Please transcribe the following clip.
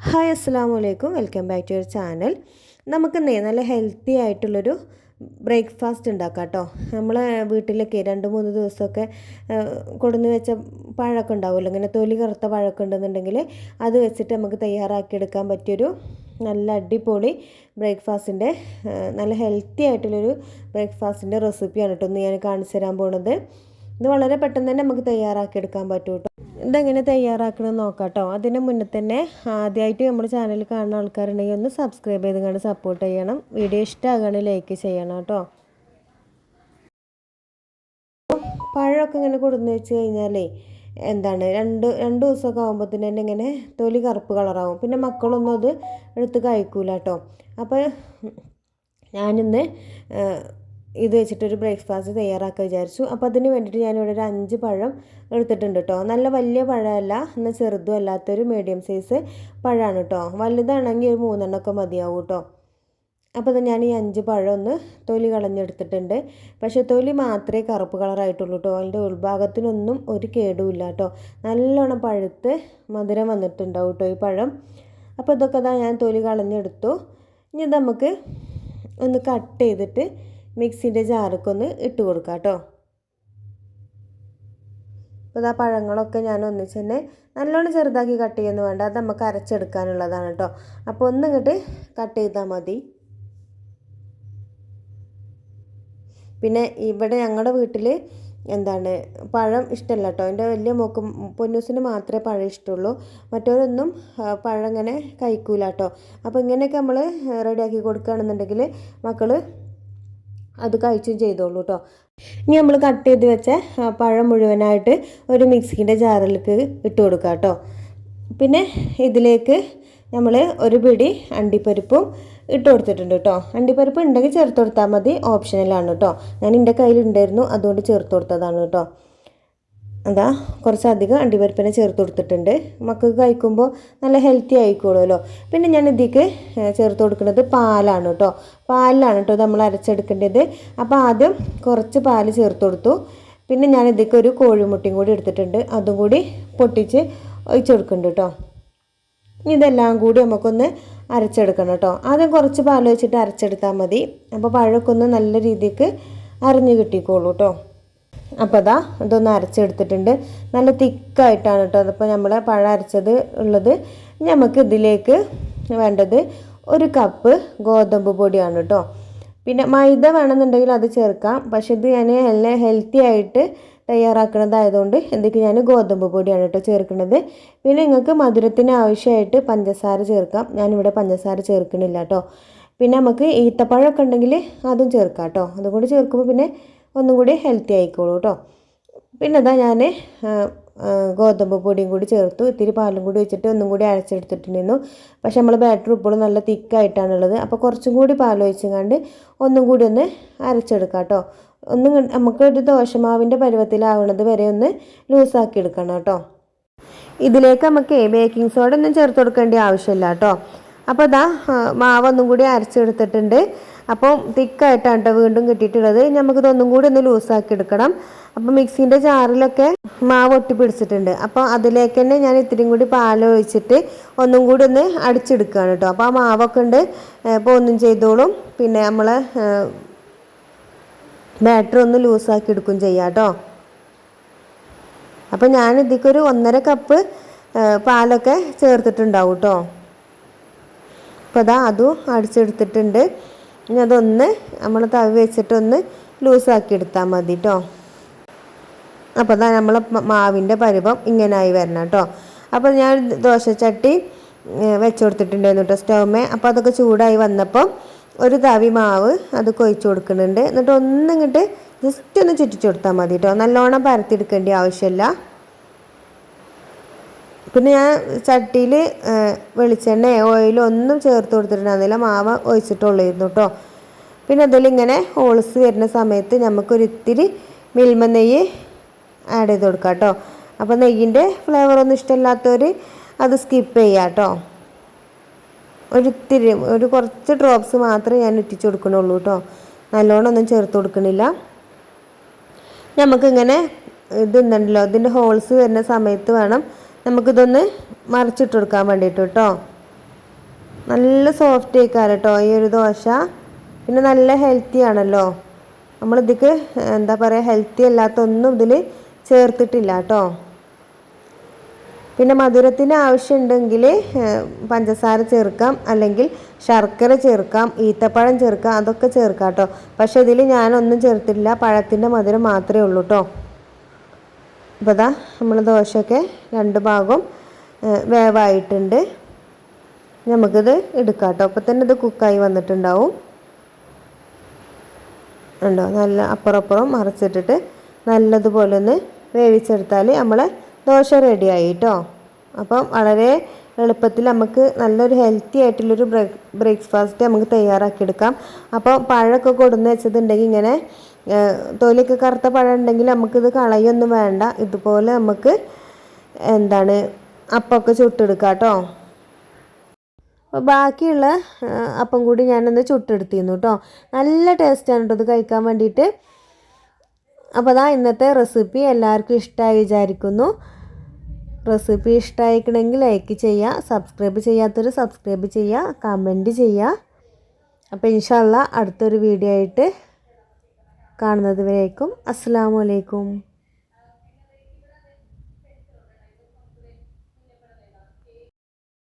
Hi അസ്സലാമു അലൈക്കും, welcome back to your channel. നമുക്കിന്നേ നല്ല ഹെൽത്തി ആയിട്ടുള്ളൊരു ബ്രേക്ക്ഫാസ്റ്റ് ഉണ്ടാക്കാം കേട്ടോ. നമ്മളെ വീട്ടിലൊക്കെ 2-3 ദിവസമൊക്കെ കൊടുന്ന് വെച്ച പഴമൊക്കെ ഉണ്ടാവുമല്ലോ, ഇങ്ങനെ തൊലി കറുത്ത പഴമൊക്കെ ഉണ്ടെന്നുണ്ടെങ്കിൽ അത് വെച്ചിട്ട് നമുക്ക് തയ്യാറാക്കിയെടുക്കാൻ പറ്റിയൊരു നല്ല അടിപൊളി ബ്രേക്ക്ഫാസ്റ്റിൻ്റെ നല്ല ഹെൽത്തി ആയിട്ടുള്ളൊരു ബ്രേക്ക്ഫാസ്റ്റിൻ്റെ റെസിപ്പിയാണ് കേട്ടോ ഇന്ന് ഞാൻ കാണിച്ചു തരാൻ പോണത്. ഇത് വളരെ പെട്ടെന്ന് തന്നെ നമുക്ക് തയ്യാറാക്കിയെടുക്കാൻ പറ്റും കേട്ടോ. ഇതെങ്ങനെ തയ്യാറാക്കണമെന്ന് നോക്കാം കേട്ടോ. അതിന് മുന്നേ തന്നെ ആദ്യമായിട്ട് നമ്മുടെ ചാനൽ കാണുന്ന ആൾക്കാരുണ്ടെങ്കിൽ ഒന്ന് സബ്സ്ക്രൈബ് ചെയ്ത് കണ്ട് സപ്പോർട്ട് ചെയ്യണം. വീഡിയോ ഇഷ്ടമാകുകയാണെങ്കിൽ ലൈക്ക് ചെയ്യണം കേട്ടോ. പഴമൊക്കെ ഇങ്ങനെ കൊടുന്ന് വെച്ച് കഴിഞ്ഞാലേ രണ്ട് ദിവസമൊക്കെ ആകുമ്പോഴത്തേന് തന്നെ ഇങ്ങനെ തൊലി കറുപ്പ് കളറാവും. പിന്നെ മക്കളൊന്നും അത് എടുത്ത് കഴിക്കൂല കേട്ടോ. അപ്പോൾ ഞാനിന്ന് ഇത് വെച്ചിട്ടൊരു ബ്രേക്ക്ഫാസ്റ്റ് തയ്യാറാക്കാൻ വിചാരിച്ചു. അപ്പോൾ അതിന് വേണ്ടിയിട്ട് ഞാനിവിടെ ഒരു 5 പഴം എടുത്തിട്ടുണ്ട് കേട്ടോ. നല്ല വലിയ പഴമല്ല, എന്നാൽ ചെറുതും അല്ലാത്തൊരു മീഡിയം സൈസ് പഴമാണ് കേട്ടോ. വലുതാണെങ്കിൽ ഒരു 3 എണ്ണമൊക്കെ മതിയാവും കേട്ടോ. അപ്പോൾ ഞാൻ ഈ 5 പഴം ഒന്ന് തൊലി കളഞ്ഞെടുത്തിട്ടുണ്ട്. പക്ഷേ തൊലി മാത്രമേ കറുപ്പ് കളറായിട്ടുള്ളൂ കേട്ടോ. അതിൻ്റെ ഉൾഭാഗത്തിനൊന്നും ഒരു കേടുമില്ല കേട്ടോ. നല്ലോണം പഴുത്ത് മധുരം വന്നിട്ടുണ്ടാവും കേട്ടോ ഈ പഴം. അപ്പോൾ ഇതൊക്കെ ഞാൻ തൊലി കളഞ്ഞെടുത്തു. ഇനി നമുക്ക് ഒന്ന് കട്ട് ചെയ്തിട്ട് മിക്സിൻ്റെ ജാറൊക്കെ ഇട്ട് കൊടുക്കാം കേട്ടോ. അപ്പോൾ ആ പഴങ്ങളൊക്കെ ഞാൻ ഒന്നിച്ച് തന്നെ നല്ലോണം ചെറുതാക്കി കട്ട് ചെയ്യുന്നു വേണ്ട, അത് നമുക്ക് അരച്ചെടുക്കാനുള്ളതാണ് കേട്ടോ. അപ്പോൾ ഒന്നിങ്ങോട്ട് കട്ട് ചെയ്താൽ മതി. പിന്നെ ഇവിടെ ഞങ്ങളുടെ വീട്ടിൽ പഴം ഇഷ്ടമല്ല കേട്ടോ. എൻ്റെ വലിയ മോക്കും പൊന്നൂസിന് മാത്രമേ പഴം ഇഷ്ടമുള്ളൂ. മറ്റവരൊന്നും പഴം ഇങ്ങനെ കഴിക്കൂല കേട്ടോ. അപ്പോൾ ഇങ്ങനെയൊക്കെ നമ്മൾ റെഡിയാക്കി കൊടുക്കുകയാണെന്നുണ്ടെങ്കിൽ മക്കൾ അത് കഴിച്ചും ചെയ്തോളൂ കേട്ടോ. ഇനി നമ്മൾ കട്ട് ചെയ്ത് വെച്ച പഴം മുഴുവനായിട്ട് ഒരു മിക്സിൻ്റെ ജാറിലേക്ക് ഇട്ട് കൊടുക്കുക കേട്ടോ. പിന്നെ ഇതിലേക്ക് നമ്മൾ ഒരു പിടി അണ്ടിപ്പരിപ്പും ഇട്ട് കൊടുത്തിട്ടുണ്ട് കേട്ടോ. അണ്ടിപ്പരിപ്പ് ഉണ്ടെങ്കിൽ ചേർത്ത് കൊടുത്താൽ മതി, ഓപ്ഷണലാണ് കേട്ടോ. ഞാൻ എൻ്റെ കയ്യിലുണ്ടായിരുന്നു, അതുകൊണ്ട് ചേർത്ത് കൊടുത്തതാണ് കേട്ടോ. അതാ കുറച്ചധികം അണ്ടിപ്പരിപ്പിനെ ചേർത്ത് കൊടുത്തിട്ടുണ്ട്. മക്കൾക്ക് കഴിക്കുമ്പോൾ നല്ല ഹെൽത്തി ആയിക്കോളുമല്ലോ. പിന്നെ ഞാൻ ഇതിലേക്ക് ചേർത്ത് കൊടുക്കുന്നത് പാലാണ് കേട്ടോ. പാലിലാണ് കേട്ടോ നമ്മൾ അരച്ചെടുക്കേണ്ടത്. അപ്പോൾ ആദ്യം കുറച്ച് പാല് ചേർത്ത് കൊടുത്തു. പിന്നെ ഞാൻ ഇതിലേക്ക് ഒരു കോഴിമുട്ടയും കൂടി എടുത്തിട്ടുണ്ട്, അതും കൂടി പൊട്ടിച്ച് ഒഴിച്ച് കൊടുക്കുന്നുണ്ട് കേട്ടോ. ഇതെല്ലാം കൂടി നമുക്കൊന്ന് അരച്ചെടുക്കണം കേട്ടോ. ആദ്യം കുറച്ച് പാൽ വെച്ചിട്ട് അരച്ചെടുത്താൽ മതി. അപ്പോൾ പഴമൊക്കെ ഒന്ന് നല്ല രീതിക്ക് അരിഞ്ഞ് കിട്ടിക്കോളൂ കേട്ടോ. അപ്പോൾ ഇതൊന്ന് അരച്ചെടുത്തിട്ടുണ്ട്. നല്ല തിക്കായിട്ടാണ് കേട്ടോ അതിപ്പോൾ നമ്മൾ പഴം അരച്ചത് ഉള്ളത്. നമുക്ക് ഇതിലേക്ക് വേണ്ടത് 1 കപ്പ് ഗോതമ്പ് പൊടിയാണ് കേട്ടോ. പിന്നെ മൈദ വേണമെന്നുണ്ടെങ്കിൽ അത് ചേർക്കാം. പക്ഷേ ഇത് ഞാൻ നല്ല ഹെൽത്തി ആയിട്ട് തയ്യാറാക്കുന്നതായതുകൊണ്ട് ഞാൻ ഗോതമ്പ് പൊടിയാണ് കേട്ടോ ചേർക്കുന്നത്. പിന്നെ നിങ്ങൾക്ക് മധുരത്തിന് ആവശ്യമായിട്ട് പഞ്ചസാര ചേർക്കാം. ഞാനിവിടെ പഞ്ചസാര ചേർക്കണില്ല കേട്ടോ. പിന്നെ നമുക്ക് ഈത്തപ്പഴമൊക്കെ ഉണ്ടെങ്കിൽ അതും ചേർക്കാം കേട്ടോ. അതുകൊണ്ട് ചേർക്കുമ്പോൾ പിന്നെ ഒന്നും കൂടി ഹെൽത്തി ആയിക്കോളൂ കേട്ടോ. പിന്നെ ഞാൻ ഗോതമ്പ് പൊടിയും കൂടി ചേർത്തു. ഇത്തിരി പാലും കൂടി വെച്ചിട്ട് ഒന്നും കൂടി അരച്ചെടുത്തിട്ടുണ്ടായിരുന്നു. പക്ഷെ നമ്മൾ ബാറ്റർ ഇപ്പോഴും നല്ല തിക്കായിട്ടാണുള്ളത്. അപ്പോൾ കുറച്ചും കൂടി പാൽ ഒഴിച്ചങ്ങാണ്ട് ഒന്നും കൂടി ഒന്ന് അരച്ചെടുക്കാം കേട്ടോ. നമുക്കൊരു ദോശമാവിൻ്റെ പരുവത്തിലാവുന്നത് വരെ ഒന്ന് ലൂസാക്കി എടുക്കണം കേട്ടോ. ഇതിലേക്ക് നമുക്ക് ബേക്കിംഗ് സോഡ ഒന്നും ചേർത്ത് കൊടുക്കേണ്ട ആവശ്യമില്ല കേട്ടോ. അപ്പോൾ മാവൊന്നും കൂടി അരച്ചെടുത്തിട്ടുണ്ട്. അപ്പോൾ തിക്കായിട്ടാണ് കേട്ടോ വീണ്ടും കിട്ടിയിട്ടുള്ളത്. നമുക്കിതൊന്നും കൂടി ഒന്ന് ലൂസാക്കി എടുക്കണം. അപ്പോൾ മിക്സിൻ്റെ ജാറിലൊക്കെ മാവ് ഒട്ടി പിടിച്ചിട്ടുണ്ട്. അപ്പോൾ അതിലേക്ക് തന്നെ ഞാൻ ഇത്തിരിയും കൂടി പാൽ ഒഴിച്ചിട്ട് ഒന്നും കൂടി ഒന്ന് അടിച്ചെടുക്കുകയാണ് കേട്ടോ. അപ്പോൾ ആ മാവൊക്കെ ഉണ്ട് ഇപ്പോൾ ഒന്നും ചെയ്തോളും. പിന്നെ നമ്മൾ ബാറ്റർ ഒന്ന് ലൂസാക്കി എടുക്കും ചെയ്യാം കേട്ടോ. അപ്പോൾ ഞാൻ ഇതിക്കൊരു 1.5 കപ്പ് പാലൊക്കെ ചേർത്തിട്ടുണ്ടാവും കേട്ടോ. അപ്പോൾ അതും അടിച്ചെടുത്തിട്ടുണ്ട്. ഇനി അതൊന്ന് നമ്മൾ തവി വെച്ചിട്ടൊന്ന് ലൂസാക്കി എടുത്താൽ മതി കേട്ടോ. അപ്പോൾ നമ്മൾ മാവിൻ്റെ പരുവം ഇങ്ങനായി വരണം കേട്ടോ. അപ്പോൾ ഞാൻ ദോശച്ചട്ടി വെച്ച് കൊടുത്തിട്ടുണ്ടായിരുന്നു കേട്ടോ സ്റ്റൗമേ. അപ്പോൾ അതൊക്കെ ചൂടായി വന്നപ്പോൾ ഒരു തവി മാവ് അത് കൊഴിച്ച് കൊടുക്കുന്നുണ്ട്. എന്നിട്ട് ഒന്നിങ്ങോട്ട് ജസ്റ്റ് ഒന്ന് ചുറ്റിച്ചു കൊടുത്താൽ മതി കേട്ടോ. നല്ലോണം പരത്തിയെടുക്കേണ്ട ആവശ്യമില്ല. പിന്നെ ഞാൻ ചട്ടിയിൽ വെളിച്ചെണ്ണ ഓയിലോ ഒന്നും ചേർത്ത് കൊടുത്തിട്ടുണ്ടായിരുന്നില്ല, മാവ് ഒഴിച്ചിട്ടുള്ളായിരുന്നു കേട്ടോ. പിന്നെ അതിലിങ്ങനെ ഹോൾസ് വരുന്ന സമയത്ത് നമുക്കൊരു ഇത്തിരി മിൽമ നെയ്യ് ആഡ് ചെയ്ത് കൊടുക്കാം കേട്ടോ. അപ്പോൾ നെയ്യിൻ്റെ ഫ്ലേവറൊന്നും ഇഷ്ടമില്ലാത്തവർ അത് സ്കിപ്പ് ചെയ്യാം കേട്ടോ. ഒരു കുറച്ച് ഡ്രോപ്സ് മാത്രമേ ഞാൻ ഇറ്റിച്ച് കൊടുക്കണുള്ളൂ കേട്ടോ. നല്ലോണം ഒന്നും ചേർത്ത് കൊടുക്കണില്ല. നമുക്കിങ്ങനെ ഇതുണ്ടല്ലോ, ഇതിൻ്റെ ഹോൾസ് വരുന്ന സമയത്ത് വേണം നമുക്കിതൊന്ന് മറിച്ചിട്ട് കൊടുക്കാൻ വേണ്ടിയിട്ട് കേട്ടോ. നല്ല സോഫ്റ്റ് ആയിക്കാരം കേട്ടോ ഈ ഒരു ദോശ. പിന്നെ നല്ല ഹെൽത്തി ആണല്ലോ. നമ്മളിതിക്ക് എന്താ പറയുക, ഹെൽത്തി അല്ലാത്തൊന്നും ഇതിൽ ചേർത്തിട്ടില്ല കേട്ടോ. പിന്നെ മധുരത്തിന് ആവശ്യമുണ്ടെങ്കിൽ പഞ്ചസാര ചേർക്കാം, അല്ലെങ്കിൽ ശർക്കര ചേർക്കാം, ഈത്തപ്പഴം ചേർക്കാം, അതൊക്കെ ചേർക്കാം കേട്ടോ. പക്ഷേ ഇതിൽ ഞാനൊന്നും ചേർത്തിട്ടില്ല, പഴത്തിൻ്റെ മധുരം മാത്രമേ ഉള്ളൂ കേട്ടോ. അപ്പോൾ ഇതാ നമ്മൾ ദോശയൊക്കെ 2 ഭാഗവും വേവായിട്ടുണ്ട്. നമുക്കിത് എടുക്കാം കേട്ടോ. അപ്പോൾ തന്നെ ഇത് കുക്കായി വന്നിട്ടുണ്ടാവും. ഉണ്ടോ, നല്ല അപ്പുറം മറിച്ചിട്ടിട്ട് നല്ലതുപോലെ ഒന്ന് വേവിച്ചെടുത്താൽ നമ്മളെ ദോശ റെഡിയായി കേട്ടോ. അപ്പം വളരെ എളുപ്പത്തിൽ നമുക്ക് നല്ലൊരു ഹെൽത്തി ആയിട്ടുള്ളൊരു ബ്രേക്ക്ഫാസ്റ്റ് നമുക്ക് തയ്യാറാക്കിയെടുക്കാം. അപ്പോൾ പഴമൊക്കെ കൊടുന്ന് വെച്ചതുണ്ടെങ്കിൽ ഇങ്ങനെ തൊലിയൊക്കെ കറുത്ത പഴം ഉണ്ടെങ്കിൽ നമുക്കിത് കളയൊന്നും വേണ്ട. ഇതുപോലെ നമുക്ക് എന്താണ് അപ്പമൊക്കെ ചുട്ടെടുക്കാം കേട്ടോ. അപ്പോൾ ബാക്കിയുള്ള അപ്പം കൂടി ഞാനൊന്ന് ചുട്ടെടുത്തിരുന്നു കേട്ടോ. നല്ല ടേസ്റ്റാണ് കേട്ടോ ഇത് കഴിക്കാൻ വേണ്ടിയിട്ട്. അപ്പോൾ അതാ ഇന്നത്തെ റെസിപ്പി എല്ലാവർക്കും ഇഷ്ടമായി വിചാരിക്കുന്നു. റെസിപ്പി ഇഷ്ടമായിക്കണമെങ്കിൽ ലൈക്ക് ചെയ്യുക, സബ്സ്ക്രൈബ് ചെയ്യാത്തവർ സബ്സ്ക്രൈബ് ചെയ്യുക, കമൻറ്റ് ചെയ്യുക. അപ്പോൾ ഇൻഷാ അല്ലാഹ് അടുത്തൊരു വീഡിയോ ആയിട്ട് കാണുന്നത് വരേക്കും അസ്സലാമു അലൈക്കും.